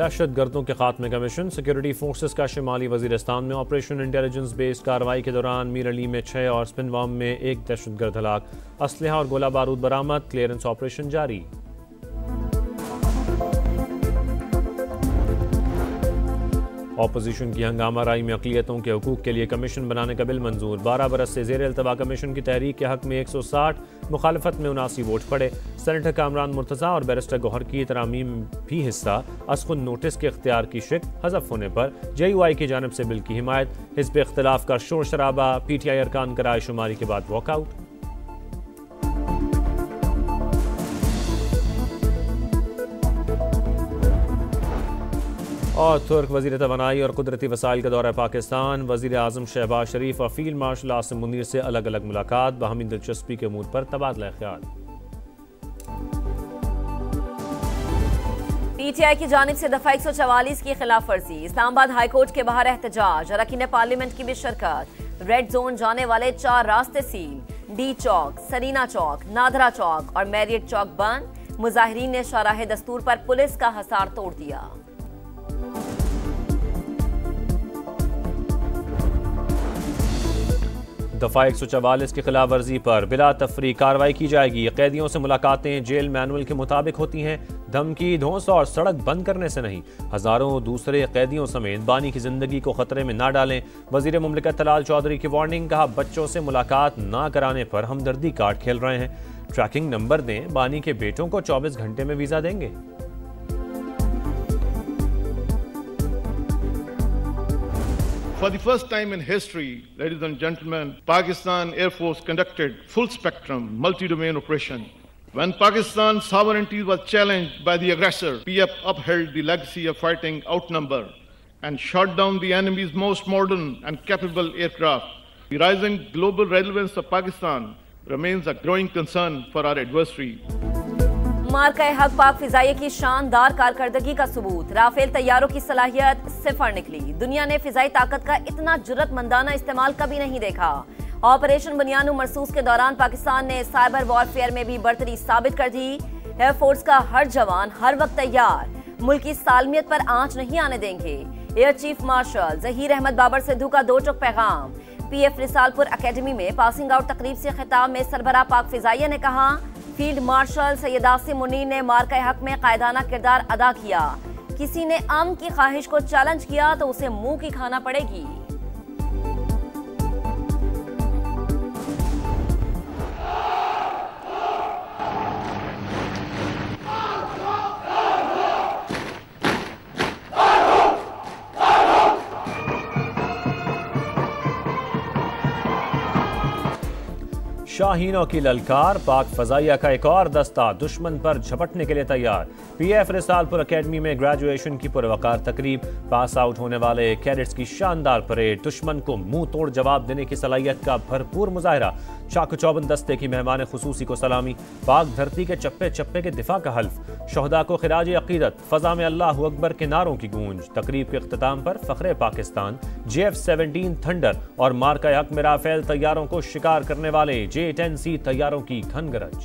दहशत गर्दों के खात्मे कमीशन। सिक्योरिटी फोर्सेस का शिमाली वजीरिस्तान में ऑपरेशन इंटेलिजेंस बेस्ड कार्रवाई के दौरान मीर अली में 6 और स्पिनवाम में 1 दहशतगर्द हलाक। असलहा और गोला बारूद बरामद। क्लियरेंस ऑपरेशन जारी। ऑपोजिशन की हंगामा राई में अक़लियतों के हकूक़ के लिए कमीशन बनाने का बिल मंजूर। 12 बरस से ज़ेर अल्तवा कमीशन की तहरीक के हक में 160, मुखालफत में 79 वोट पड़े। सेनेटर कामरान मुर्तज़ा और बैरिस्टर गौहर की तरामीम भी हिस्सा। असखुद नोटिस के इख्तियार की शिक हज़फ होने पर JUI की जानिब से बिल की हिमायत। हिज़्ब इख्तिलाफ का शोर शराबा। PTI अरकान का राय शुमारी के बाद वॉकआउट। और तुर्क वज़ीर तवानाई और कुदरती वसाइल का दौरा पाकिस्तान। वज़ीर आज़म शहबाज शरीफ और फील्ड मार्शल आसिम मुनीर से अलग अलग मुलाकात। बाहमी दिलचस्पी के अमूर पर तबादला ख्याल। PTI की जानिब से दफा 144 की खिलाफ वर्जी। इस्लामाबाद हाईकोर्ट के बाहर एहतजाज। अरकान पार्लियामेंट की भी शिरकत। रेड जोन जाने वाले 4 रास्ते सील। D चौक, सरीना चौक, नादरा चौक और मैरियट चौक बंद। मुजाहिरीन ने शाहराह दस्तूर पर पुलिस का हसार तोड़ दिया। दफा 144 की खिलाफ वर्जी पर बिला तफरी कार्रवाई की जाएगी। कैदियों से मुलाकातें जेल मैनुअल के मुताबिक होती हैं। धमकी, धौंस और सड़क बंद करने से नहीं। हजारों दूसरे कैदियों समेत बानी की जिंदगी को खतरे में ना डालें। वजीर मुमलिकत तलाल चौधरी की वार्निंग। कहा, बच्चों से मुलाकात ना कराने पर हमदर्दी कार्ड खेल रहे हैं। ट्रैकिंग नंबर दें। बानी के बेटों को 24 घंटे में वीजा देंगे। For the first time in history, ladies and gentlemen, Pakistan Air Force conducted full-spectrum, multi-domain operation. When Pakistan's sovereignty was challenged by the aggressor, PF upheld the legacy of fighting outnumbered and shot down the enemy's most modern and capable aircraft. The rising global relevance of Pakistan remains a growing concern for our adversary. मार्का हक पाक फिजाइये की शानदार कारकर्दगी का सबूत। Rafale तैयारों की सलाहियत सिफर निकली। दुनिया ने फिजाई ताकत का इतना जुर्रतमंदाना इस्तेमाल कभी नहीं देखा। ऑपरेशन बुनियानु मरसूस के दौरान पाकिस्तान ने साइबर वॉरफेयर में भी बढ़तरी साबित कर दी। एयरफोर्स का हर जवान हर वक्त तैयार। मुल्क की सालमियत पर आंच नहीं आने देंगे। Air chief marshal Zaheer Ahmed Babar Sidhu का 2 टोक पैगाम। PF रिसालपुर अकेडमी में पासिंग आउट तकरीब से खिताब में सरबराह पाक फिजाइया ने कहा, फील्ड मार्शल सैयद आसिम मुनीर ने मार्का हक में कायदाना किरदार अदा किया। किसी ने अमन की ख्वाहिश को चैलेंज किया तो उसे मुंह की खाना पड़ेगी। शाहीनों की ललकार। पाक फजाइया का एक और दस्ता दुश्मन पर झपटने के लिए तैयार। PF रिसालपुर अकेडमी में ग्रेजुएशन की पुरवकार तकरीब। पास आउट होने वाले कैडेट्स की शानदार परेड। दुश्मन को मुंह तोड़ जवाब देने की सलाहियत का भरपूर मुजाहिरा। चाक चौबंद दस्ते की मेहमान खुसूसी को सलामी। पाक धरती के चप्पे चप्पे के दिफा का हल्फ। शहदा को खिराज अकीदत। फजा में अल्लाह अकबर के नारों की गूंज। तकरीब के इख्तिताम पर फख्रे पाकिस्तान, JF-17 थंडर और मार्का हक में राफेल तैयारों को शिकार करने वाले J-10C तैयारों की घनगरज।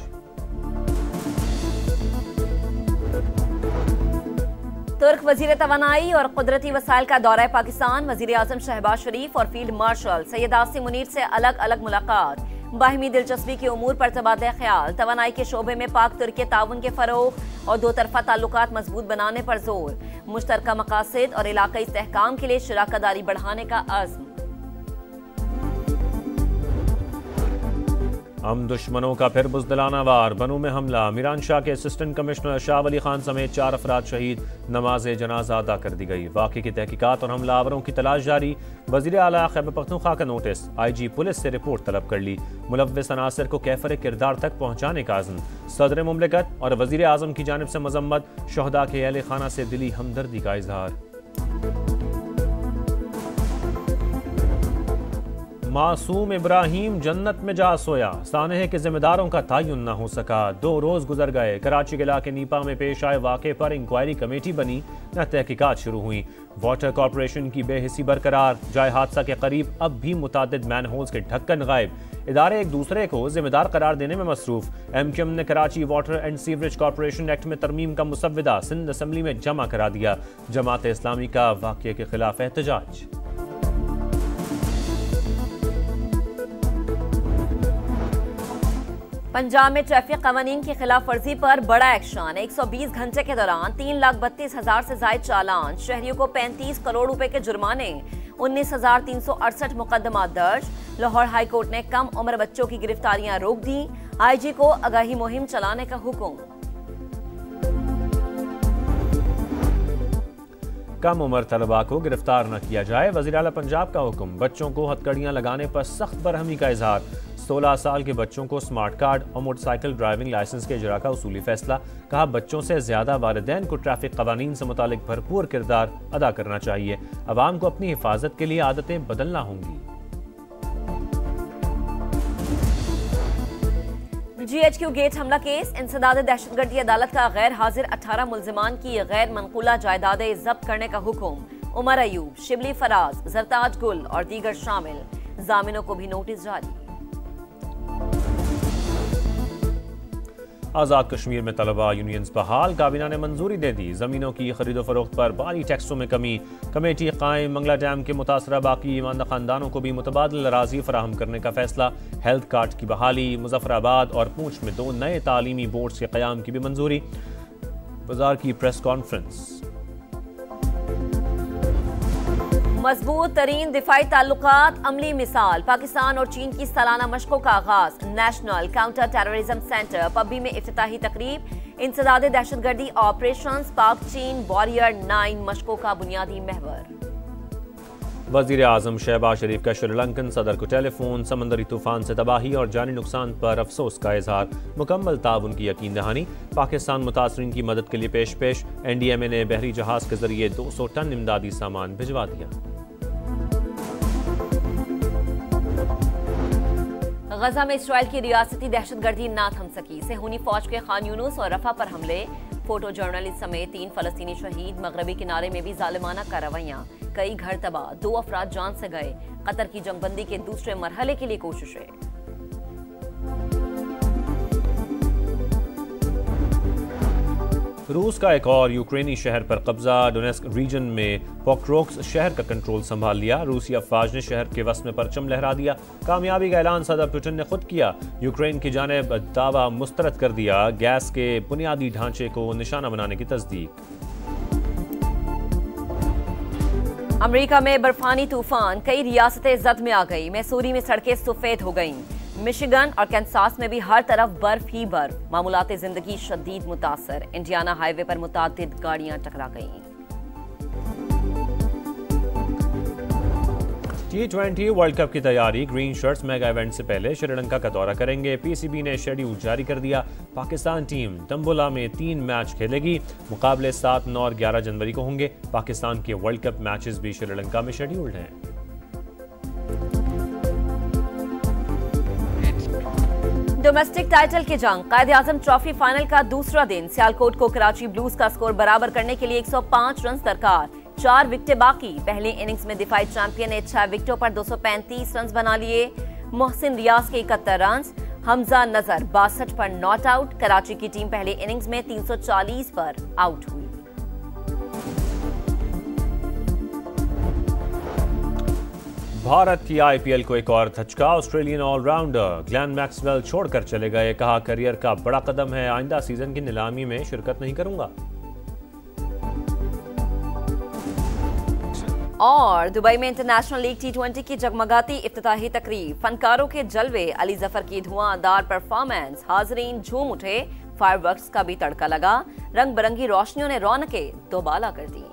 तुर्क वजीर तवानाई और कुदरती वसाइल का दौरा पाकिस्तान। वजीर आजम शहबाज शरीफ और फील्ड मार्शल सैयद आसिम मुनीर से अलग अलग मुलाकात। बाहिमी दिलचस्पी के उमूर पर तबादला ख्याल। तवानाई के शोबे में पाक तुर्की ताउन के फरोग और 2 तरफा ताल्लुकात मजबूत बनाने पर जोर। मुश्तरका मकासद और इलाकाई इस्तेहकाम के लिए शराकतदारी बढ़ाने का अज़्म। हम दुश्मनों का फिर बुज़दिलाना वार। बनू में हमला। मीरान शाह के असिस्टेंट कमिश्नर शाह वली खान समेत 4 अफराद शहीद। नमाज जनाजा अदा कर दी गई। वाक़े की तहकीकात और हमलावरों की तलाश जारी। वज़ीर आला खैबर पख्तूनख्वा का नोटिस। IG पुलिस से रिपोर्ट तलब कर ली। मुलव्विस अनासर को कैफर किरदार तक पहुँचाने का अज़्म। सदर मुमलिकत और वज़ीर आज़म की जानिब से मजम्मत। शहदा के अहले खाना से दिली हमदर्दी का इजहार। मासूम इब्राहिम जन्नत में जा सोया। सानहे के जिम्मेदारों का तयन न हो सका। 2 रोज गुजर गए। कराची के इलाके नीपा में पेश आए वाक़े पर इंक्वायरी कमेटी बनी। न तहकीकात शुरू हुई। वाटर कॉरपोरेशन की बेहिसी बरकरार। जाए हादसा के करीब अब भी मुतादिद मैनहोल्स के ढक्कन गायब। इदारे एक दूसरे को जिम्मेदार करार देने में मसरूफ। MQM ने Karachi water and sewerage corporation act में तरमीम का मुसव्विदा सिंध असम्बली में जमा करा दिया। जमात इस्लामी का वाक़ये के खिलाफ एहतजाज। पंजाब में ट्रैफिक कवानीन की खिलाफ वर्जी पर बड़ा एक्शन। 120 घंटे के दौरान 3,32,000 से ज्यादा चालान, शहरियों को 35 करोड़ रुपए के जुर्माने, 19,368 मुकदमा दर्ज। लाहौर हाई कोर्ट ने कम उम्र बच्चों की गिरफ्तारियां रोक दी। IG को आगाही मुहिम चलाने का हुक्म। कम उम्र तलबा को गिरफ्तार न किया जाए, वज़ीर आला पंजाब का हुक्म। बच्चों को हथकड़ियां लगाने पर सख्त बरहमी का इजहार। 16 साल के बच्चों को स्मार्ट कार्ड और मोटरसाइकिल ड्राइविंग लाइसेंस के इजरा का उसूली फैसला। कहा, बच्चों से ज्यादा वालिदैन को ट्रैफिक कवानीन से मुतालिक भरपूर किरदार अदा करना चाहिए। अवाम को अपनी हिफाजत के लिए आदतें बदलना होंगी। GHQ गेट हमला केस, इंसदाद दहशतगर्दी अदालत का गैर हाजिर 18 मुल्जिमान की गैर मनकूला जायदादें जब्त करने का हुक्म। उमर अयूब, शिबली फराज, जरताज गुल और दीगर शामिल। जामिनों को भी नोटिस जारी। आज़ाद कश्मीर में तलबा यूनियंस बहाल, काबीना ने मंजूरी दे दी। जमीनों की खरीदो फरोख्त पर भारी टैक्सों में कमी। कमेटी कायम, मंगला डैम के मुतासरा बाकी ईमानदा खानदानों को भी मुतबादिल अराजी फराहम करने का फैसला। हेल्थ कार्ड की बहाली, मुजफ्फराबाद और पूंछ में 2 नए तालीमी बोर्ड के क़याम की भी मंजूरी। वज़ार की प्रेस कॉन्फ्रेंस। मजबूत तरीन दिफाई ताल्लुकात अमली मिसाल, पाकिस्तान और चीन की सालाना मशकों का आगाज। नेशनल काउंटर टेररिज्म सेंटर पब्बी में इफ्तिताही तकरीब। इंसदाद दहशतगर्दी ऑपरेशंस, पाक चीन वॉरियर 9 मशकों का बुनियादी महवर। वज़ीर आज़म शहबाज शरीफ का श्रीलंकन सदर को टेलीफोन। समंदरी तूफान से तबाही और जानी नुकसान पर अफसोस का इजहार। मुकम्मल ताउन की यकीन दहानी। पाकिस्तान मुतासरीन की मदद के लिए पेश। NDMA ने बहरी जहाज के जरिए 200 टन इमदादी सामान भिजवा दिया। गजा में इसराइल की रियासती दहशतगर्दी ना थम सकी। सेहूनी फौज के खान यूनुस और रफा पर हमले। फोटो जर्नलिस्ट समेत 3 फलस्तीनी शहीद। मगरबी किनारे में भी जालिमाना कार्रवाइयां। कई घर तबाह, 2 अफराद जान से गए। कतर की जंगबंदी के दूसरे मरहले के लिए कोशिशें। रूस का एक और यूक्रेनी शहर पर कब्जा। डोनेस्क रीजन में पोक्रोक्स शहर का कंट्रोल संभाल लिया। रूसी अफवाज ने शहर के वस्त में परचम लहरा दिया। कामयाबी का ऐलान सदर पुतिन ने खुद किया। यूक्रेन की जानिब दावा मुस्तरद कर दिया। गैस के बुनियादी ढांचे को निशाना बनाने की तस्दीक। अमेरिका में बर्फानी तूफान, कई रियासतें जद में आ गई। मैसूरी में सड़कें सफेद हो गईं। मिशिगन और कैंसास में भी हर तरफ बर्फ ही बर्फ। मामूलाते जिंदगी शदीद मुतासर। इंडियाना हाईवे पर मुतादिद गाड़ियां टकरा गईं। T20 वर्ल्ड कप की तैयारी। ग्रीन शर्ट्स मेगा इवेंट से पहले श्रीलंका का दौरा करेंगे। PCB ने शेड्यूल जारी कर दिया। पाकिस्तान टीम तंबुला में 3 मैच खेलेगी। मुकाबले 7, 9 और 11 जनवरी को होंगे। पाकिस्तान के वर्ल्ड कप मैचेस भी श्रीलंका में शेड्यूल्ड हैं। डोमेस्टिक टाइटल की जंग, कायद-ए-आज़म ट्रॉफी फाइनल का दूसरा दिन। सियालकोट को कराची ब्लूज का स्कोर बराबर करने के लिए 105 रन दरकार। 4 विकेटें बाकी। पहली इनिंग्स में दिफाई चैंपियन ने 6 विकेटों पर 235 रन बना लिए। मोहसिन रियाज के 71 रन। हमजा नजर 62 पर नॉट आउट। कराची की टीम पहली इनिंग्स में 340 पर आउट हुई। भारत की IPL को एक और धचका। ऑस्ट्रेलियन ऑलराउंडर ग्लेन मैक्सवेल छोड़कर चले गए। कहा, करियर का बड़ा कदम है, आइंदा सीजन की नीलामी में शिरकत नहीं करूंगा। और दुबई में इंटरनेशनल लीग T20 की जगमगाती इफ्तिताही तकरीब। फनकारों के जलवे, अली जफर की धुआंधार परफॉर्मेंस। हाजरीन झूम उठे। फायरवर्क्स का भी तड़का लगा। रंग बिरंगी रोशनियों ने रौनकें दोबाला कर दी।